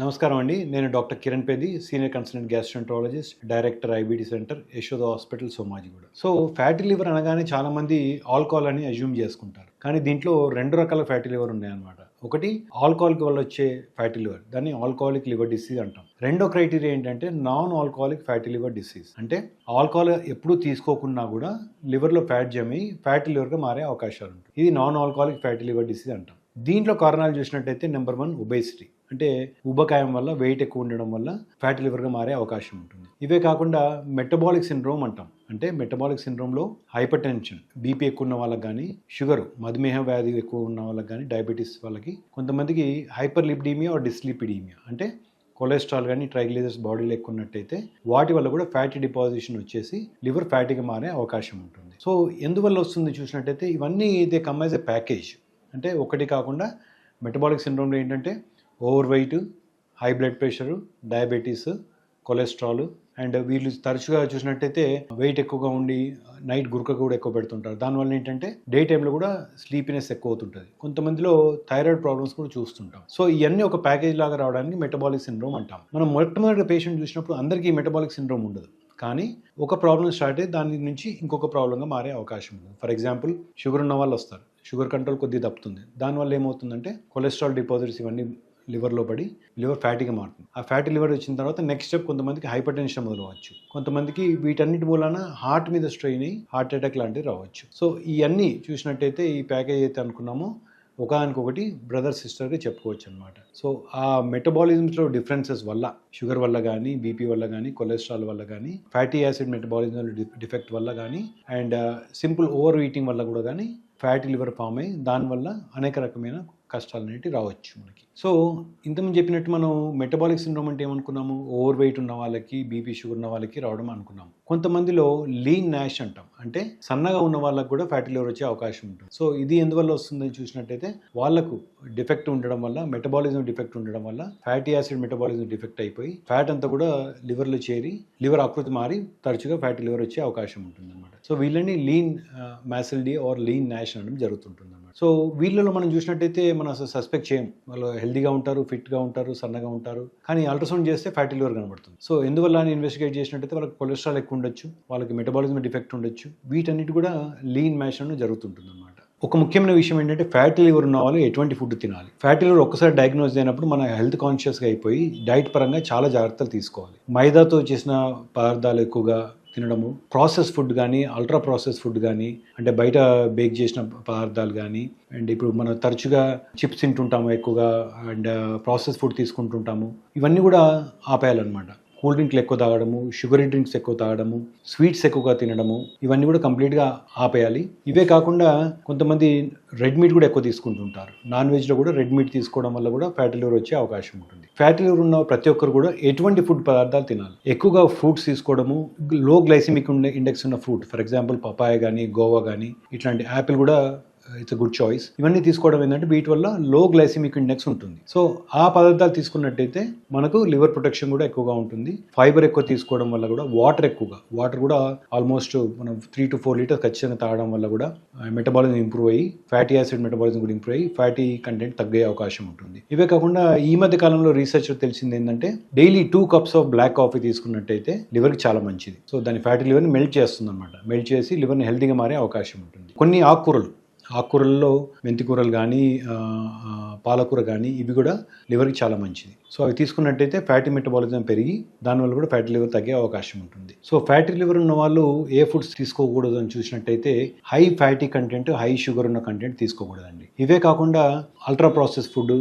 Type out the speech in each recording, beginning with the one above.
నమస్కారం అండి. నేను doctor Kiran Peddi, senior consultant gastroenterologist, director IBD center, Yashoda hospital, Somajiguda. So fatty liver అనగానే చాలామంది ఆల్కహాల్ అని అజ్యూమ్ చేసుకుంటారు. కానీ దీంట్లో 2 రకాల ఫ్యాటీ లివర్ ఉన్నాయన్నమాట. ఒకటి ఆల్కహాలిక్ వల్ల వచ్చే ఫ్యాటీ లివర్, దాన్ని ఆల్కహాలిక్ లివర్ డిసీజ్ అంటాం. రెండో క్రైటీరియా ఏంటంటే non alcoholic fatty liver disease. అంటే ఆల్కహాల్ ఎప్పుడూ తీసుకోకున్నా కూడా లివర్లో ఫ్యాట్ జమి ఫ్యాటీ లివర్గా మారే అవకాశాలు ఉంటాయి. ఇది non alcoholic fatty liver disease అంటాం. దీంట్లో కారణాలు చూసినట్టయితే నెంబర్ 1 ఒబేసిటీ, అంటే ఊబకాయం వల్ల వెయిట్ ఎక్కువ ఉండడం వల్ల ఫ్యాటీ లివర్గా మారే అవకాశం ఉంటుంది. ఇవే కాకుండా మెటబాలిక్ సిండ్రోమ్ అంటాం. అంటే మెటబాలిక్ సిండ్రోమ్లో హైపర్ టెన్షన్, బీపీ ఎక్కువ ఉన్న వాళ్ళకి కానీ, షుగర్ మధుమేహ వ్యాధి ఎక్కువ ఉన్న వాళ్ళకి కానీ, డయాబెటీస్ వాళ్ళకి, కొంతమందికి హైపర్ లిపిడీమియా ఆర్ డిస్లిపిడీమియా, అంటే కొలెస్ట్రాల్ కానీ ట్రైగ్లిజరైడ్స్ బాడీలో ఎక్కువ ఉన్నట్టయితే వాటి వల్ల కూడా ఫ్యాటీ డిపాజిషన్ వచ్చేసి లివర్ ఫ్యాటీగా మారే అవకాశం ఉంటుంది. సో ఎందువల్ల వస్తుంది చూసినట్టయితే ఇవన్నీ they come as a package. అంటే ఒకటి కాకుండా మెటబాలిక్ సిండ్రోమ్లో ఏంటంటే over weight, high blood pressure, diabetes, cholesterol, and వీళ్ళు తరచుగా చూసినట్టయితే వెయిట్ ఎక్కువగా ఉండి నైట్ గురక కూడా ఎక్కువ పెడుతుంటారు. దానివల్ల ఏంటంటే డే టైంలో కూడా స్లీపినెస్ ఎక్కువ అవుతుంటుంది. కొంతమందిలో థైరాయిడ్ ప్రాబ్లమ్స్ కూడా చూస్తుంటాం. సో ఇవన్నీ ఒక ప్యాకేజ్ లాగా రావడానికి మెటబాలిక్ సిండ్రోమ్ అంటాం. మనం మొట్టమొదటి పేషెంట్ చూసినప్పుడు అందరికీ మెటబాలిక్ సిండ్రోమ్ ఉండదు, కానీ ఒక ప్రాబ్లం స్టార్ట్ అయ్యి దాని నుంచి ఇంకొక ప్రాబ్లంగా మారే అవకాశం ఉంది. ఫర్ ఎగ్జాంపుల్ షుగర్ ఉన్న వాళ్ళు వస్తారు, షుగర్ కంట్రోల్ కొద్దిగా తప్పుతుంది, దానివల్ల ఏమవుతుందంటే కొలెస్ట్రాల్ డిపాజిట్స్ ఇవన్నీ లివర్లో పడి లివర్ ఫ్యాటీగా మారుతుంది. ఆ ఫ్యాటీ లివర్ వచ్చిన తర్వాత నెక్స్ట్ స్టెప్ కొంతమందికి హైపర్ టెన్షన్ మొదలవచ్చు, కొంతమందికి వీటన్నిటి మూలన హార్ట్ మీద స్ట్రెయిన్ అయ్యి హార్ట్ అటాక్ లాంటివి రావచ్చు. సో ఇవన్నీ చూసినట్టయితే ఈ ప్యాకేజ్ అయితే అనుకున్నామో ఒకదానికొకటి బ్రదర్ సిస్టర్గా చెప్పుకోవచ్చు అనమాట. సో ఆ మెటబాలిజమ్స్లో డిఫరెన్సెస్ వల్ల, షుగర్ వల్ల కానీ, బీపీ వల్ల కానీ, కొలెస్ట్రాల్ వల్ల కానీ, ఫ్యాటీ యాసిడ్ మెటబాలిజం డిఫెక్ట్ వల్ల కానీ, అండ్ సింపుల్ ఓవర్ ఈటింగ్ వల్ల కూడా కానీ ఫ్యాటీ లివర్ ఫామ్ అయ్యి దానివల్ల అనేక రకమైన కష్టాలు అనేవి రావచ్చు మనకి. సో ఇంతకుముందు చెప్పినట్టు మనం మెటబాలిక్ సిండ్రోమ్ అంటే ఏమనుకున్నాము, ఓవర్ వెయిట్ ఉన్న వాళ్ళకి, బీపీ షుగర్ ఉన్న వాళ్ళకి రావడం అనుకున్నాము. కొంతమందిలో లీన్ నాష్ అంటాం, అంటే సన్నగా ఉన్న వాళ్ళకి కూడా ఫ్యాటీ లివర్ వచ్చే అవకాశం ఉంటుంది. సో ఇది ఎందువల్ల వస్తుందని చూసినట్టయితే వాళ్ళకు డిఫెక్ట్ ఉండడం వల్ల, మెటబాలిజం డిఫెక్ట్ ఉండడం వల్ల ఫ్యాటీ యాసిడ్ మెటబాలిజం డిఫెక్ట్ అయిపోయి ఫ్యాట్ అంతా కూడా లివర్లో చేరి లివర్ ఆకృతి మారి తరచుగా ఫ్యాటీ లివర్ వచ్చే అవకాశం ఉంటుంది అనమాట. సో వీళ్ళని లీన్ మ్యాసిల్డీ ఆర్ లీన్ నాష్ అనడం జరుగుతుంటుంది అనమాట. సో వీళ్ళలో మనం చూసినట్టయితే మనం అసలు సస్పెక్ట్ చేయం, వాళ్ళు హెల్దీగా ఉంటారు, ఫిట్గా ఉంటారు, సన్నగా ఉంటారు, కానీ అల్ట్రాసౌండ్ చేస్తే ఫ్యాటీ లివర్ కనబడుతుంది. సో ఎందువల్ల అని ఇన్వెస్టిగేట్ చేసినట్టయితే వాళ్ళకి కొలెస్ట్రాల్ ఎక్కువ ఉండొచ్చు, వాళ్ళకి మెటబాలిజం డిఫెక్ట్ ఉండొచ్చు, వీటన్నిటి కూడా లీన్ మ్యాష్ అనేది జరుగుతుంటుంది అనమాట. ఒక ముఖ్యమైన విషయం ఏంటంటే ఫ్యాటీ లివర్ ఉన్న వాళ్ళు ఎటువంటి ఫుడ్ తినాలి. ఫ్యాటీ లివర్ ఒక్కసారి డయాగ్నోజ్ అయినప్పుడు మన హెల్త్ కాన్షియస్గా అయిపోయి డైట్ పరంగా చాలా జాగ్రత్తలు తీసుకోవాలి. మైదాతో చేసిన పదార్థాలు ఎక్కువగా తినడము, ప్రాసెస్ ఫుడ్ కానీ, అల్ట్రా ప్రాసెస్ ఫుడ్ కానీ, అంటే బయట బేక్ చేసిన పదార్థాలు కానీ, అండ్ ఇప్పుడు మనం తరచుగా చిప్స్ తింటుంటాము ఎక్కువగా, అండ్ ప్రాసెస్ ఫుడ్ తీసుకుంటుంటాము, ఇవన్నీ కూడా ఆపేయాలన్నమాట. కూల్ డ్రింక్లు ఎక్కువ తాగడము, షుగరీ డ్రింక్స్ ఎక్కువ తాగడము, స్వీట్స్ ఎక్కువగా తినడము, ఇవన్నీ కూడా కంప్లీట్గా ఆపేయాలి. ఇవే కాకుండా కొంతమంది రెడ్ మీట్ కూడా ఎక్కువ తీసుకుంటుంటారు. నాన్ వెజ్లో కూడా రెడ్ మీట్ తీసుకోవడం వల్ల కూడా ఫ్యాటీ లివర్ వచ్చే అవకాశం ఉంటుంది. ఫ్యాటీ లివర్ ఉన్న ప్రతి ఒక్కరు కూడా ఎటువంటి ఫుడ్ పదార్థాలు తినాలి, ఎక్కువగా ఫ్రూట్స్ తీసుకోవడము, లో గ్లైసిమిక్ ఇండెక్స్ ఉన్న ఫ్రూట్, ఫర్ ఎగ్జాంపుల్ పపాయ కానీ, గోవా కానీ, ఇట్లాంటి యాపిల్ కూడా ఇట్స్ అ గుడ్ చాయిస్. ఇవన్నీ తీసుకోవడం ఏంటంటే వీటి వల్ల లో గ్లైసిమిక్ ఇండెక్స్ ఉంటుంది. సో ఆ పదార్థాలు తీసుకున్నట్టయితే మనకు లివర్ ప్రొటెక్షన్ కూడా ఎక్కువగా ఉంటుంది. ఫైబర్ ఎక్కువ తీసుకోవడం వల్ల కూడా, వాటర్ కూడా ఆల్మోస్ట్ మనం 3 to 4 లీటర్స్ ఖచ్చితంగా తాగడం వల్ల కూడా మెటబాలిజం ఇంప్రూవ్ అయ్యి ఫ్యాటీ యాసిడ్ మెటబాలిజం కూడా ఇంప్రూవ్ అయ్యి ఫ్యాటీ కంటెంట్ తగ్గే అవకాశం ఉంటుంది. ఇవే కాకుండా ఈ మధ్య కాలంలో రీసెర్చ్ తెలిసింది ఏంటంటే daily 2 cups of black coffee తీసుకున్నట్టయితే లివర్కి చాలా మంచిది. సో దాని ఫ్యాటీ లివర్ని మెల్ట్ చేస్తుంది అనమాట. మెల్ట్ చేసి లివర్ని హెల్తీగా మారే అవకాశం ఉంటుంది. కొన్ని ఆకుకూరల్లో మెంతికూరలు కానీ, పాలకూర కానీ, ఇవి కూడా లివర్కి చాలా మంచిది. సో అవి తీసుకున్నట్టయితే ఫ్యాటీ మెటబాలిజం పెరిగి దానివల్ల కూడా ఫ్యాటీ లివర్ తగ్గే అవకాశం ఉంటుంది. సో ఫ్యాటీ లివర్ ఉన్న వాళ్ళు ఏ ఫుడ్స్ తీసుకోకూడదు అని చూసినట్టయితే high fatty content, high sugar ఉన్న కంటెంట్ తీసుకోకూడదండి. ఇవే కాకుండా ultra process food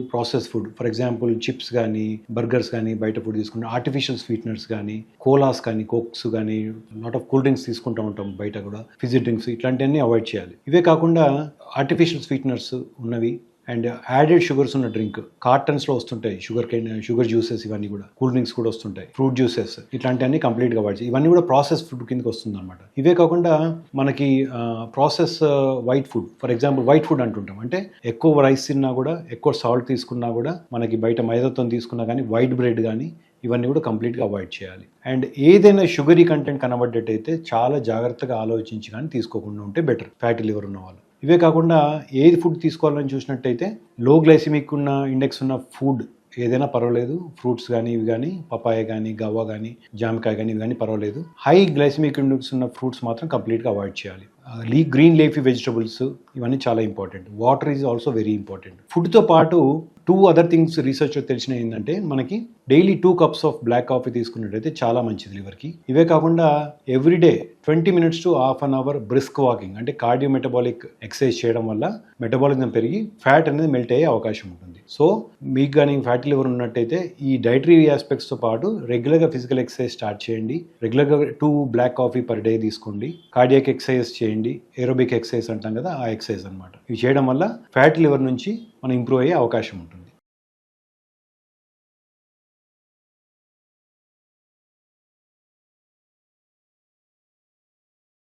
for example chips కానీ, బర్గర్స్ కానీ, బయట ఫుడ్ తీసుకుంటే ఆర్టిఫిషియల్ స్వీట్నర్స్ కానీ, కోలాస్ కానీ, కోక్స్ కానీ, లాట్ ఆఫ్ కూల్ డ్రింక్స్ తీసుకుంటూ ఉంటాం బయట కూడా, ఫిజీ డ్రింక్స్, ఇట్లాంటివన్నీ అవాయిడ్ చేయాలి. ఇవే కాకుండా ఆర్టిఫిషియల్ స్వీట్నర్స్ ఉన్నవి అండ్ యాడెడ్ షుగర్స్ ఉన్న డ్రింక్, కార్టన్స్లో వస్తుంటాయి, షుగర్ జ్యూసెస్, ఇవన్నీ కూడా కూల్ డ్రింక్స్ కూడా వస్తుంటాయి, ఫ్రూట్ జ్యూసెస్, ఇట్లాంటివన్నీ కంప్లీట్గా అవాయిడ్ చేయాలి. ఇవన్నీ కూడా ప్రాసెస్ ఫుడ్ కిందకి వస్తుంది అనమాట. ఇవే కాకుండా మనకి process white food, for example white food అంటుంటాం, అంటే ఎక్కువ రైస్ తిన్నా కూడా, ఎక్కువ సాల్ట్ తీసుకున్నా కూడా, మనకి బయట మైదాతో తీసుకున్నా కానీ, వైట్ బ్రెడ్ కానీ, ఇవన్నీ కూడా కంప్లీట్గా అవాయిడ్ చేయాలి. అండ్ ఏదైనా షుగరీ కంటెంట్ కనబడ్డట్టయితే చాలా జాగ్రత్తగా ఆలోచించి కానీ తీసుకోకుండా ఉంటే బెటర్ ఫ్యాటీ లివర్ ఉన్న వాళ్ళు. ఇవే కాకుండా ఏది ఫుడ్ తీసుకోవాలని చూసినట్టయితే లో గ్లైసిమిక్ ఉన్న ఇండెక్స్ ఉన్న ఫుడ్ ఏదైనా పర్వాలేదు, ఫ్రూట్స్ కానీ ఇవి కానీ, పపాయ కానీ, గవ్వ కానీ, జామకాయ కానీ ఇవి కానీ పర్వాలేదు. హై గ్లైసెమిక్ ఇండెక్స్ ఉన్న ఫ్రూట్స్ మాత్రం కంప్లీట్గా అవాయిడ్ చేయాలి. గ్రీన్ లీఫీ వెజిటబుల్స్ ఇవన్నీ చాలా important. Water is also very important. ఫుడ్తో పాటు 2 అదర్ థింగ్స్ రీసెర్చ్లో తెలిసిన ఏంటంటే, మనకి daily 2 cups of black coffee తీసుకున్నట్టయితే చాలా మంచిది లివర్కి. ఇవే కాకుండా everyday 20 minutes to half an hour brisk walking అంటే కార్డియో మెటబాలిక్ ఎక్సర్సైజ్ చేయడం వల్ల మెటబాలిజం పెరిగి ఫ్యాట్ అనేది మెల్ట్ అయ్యే అవకాశం ఉంటుంది. సో మీకు కానీ ఫ్యాటీ లివర్ ఉన్నట్టయితే ఈ డైటరీ ఆస్పెక్ట్స్తో పాటు రెగ్యులర్గా ఫిజికల్ ఎక్సర్సైజ్ స్టార్ట్ చేయండి. రెగ్యులర్గా 2 బ్లాక్ కాఫీ పర్ డే తీసుకోండి. కార్డియాక్ ఎక్సర్సైజ్ చేయండి. ఏరోబిక్ ఎక్సర్సైజ్ అంటాం కదా, ఆ ఎక్సర్సైజ్ అనమాట. ఇవి చేయడం వల్ల ఫ్యాటీ లివర్ నుంచి మనం ఇంప్రూవ్ అయ్యే అవకాశం ఉంటుంది.